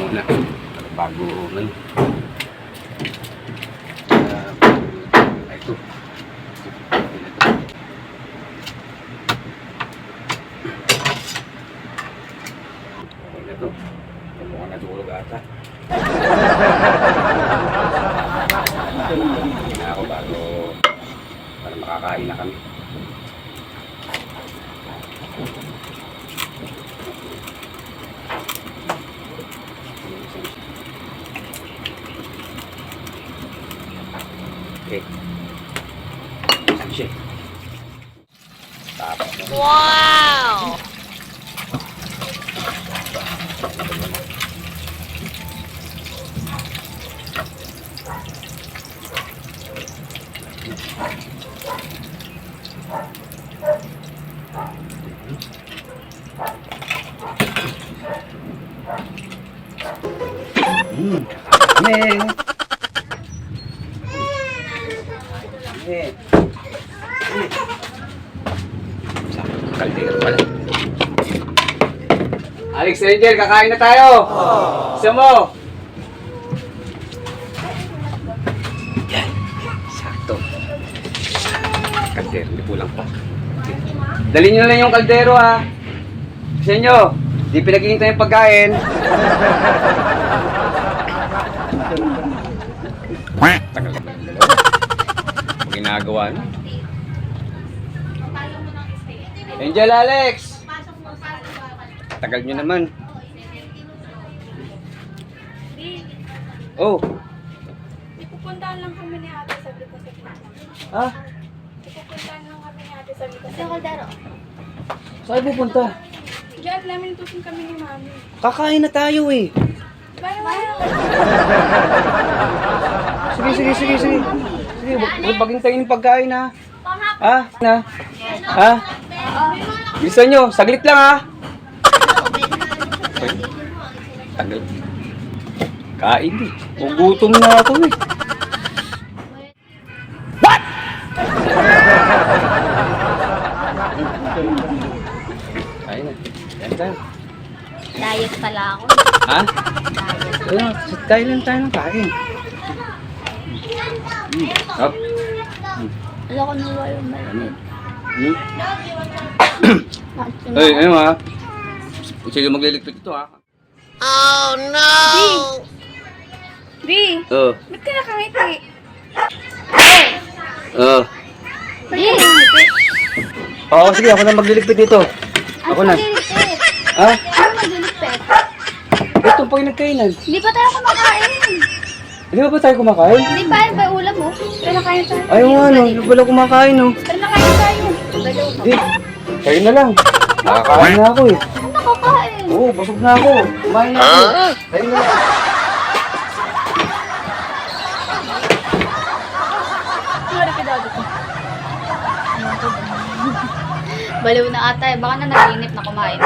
Wala. Bago man. Ito. Ito. Mukhang natulog ata. Hindi na ako bago para makakain na kami. Okay. Saan siya? Tapos na. Wow! Amen. Kaldero pala. Alex Angel, kakain na tayo. Isa mo. Yan. Sakto. Kaldero, hindi pulang pa. Dali nyo na lang yung kaldero ha. Kasi nyo, di pinag-iintay yung pagkain. Tagal na yung dalawa. Ginagawa na. Angel, Alex! Tagal nyo naman. Oh. Pupuntahan lang kami ni ate sa Bicol. Ha? Pupuntahan lang kami ni ate sa Bicol. Sa Caldero. Saan pupunta? Diyan, namin tusin kami ni mami. Kakain na tayo eh. Bayo. Sige. Sige, huwag paghintayin yung pagkain ha. Ha? Na? Ha? Bilisan nyo, saglit lang ha. Tagal. Kain eh. Gugutom na ako eh. What? Kain na. Kain tayo. Diet pala ako. Ha? Diet. Ayun, kain lang tayo ng kain. Up. Alam ko nawa yung malamig. Ay, ayun ha. Sige magliligpit ito ha. Oh no! Di, Oo. ba't ka nakangiti? Oo. Di! Oo, sige ako na magliligpit dito. Ako na. Magliligpit. Ha? Ano magliligpit? Ito pa yung nagkainan. Hindi pa tayo kumakain. Hindi ba tayo kumakain? Hindi pa, ba ulam mo? Pero nakain tayo. Ayaw nga no, hindi pala kumakain no. Pero nakain tayo. Di, kayo na lang. Nakakain na ako eh. Ano nakakain? Oo, busog na ako. Kumain na ako. Kayo na lang. Sorry ka daw dito. Baliw na ata eh. Baka na naginip na kumain.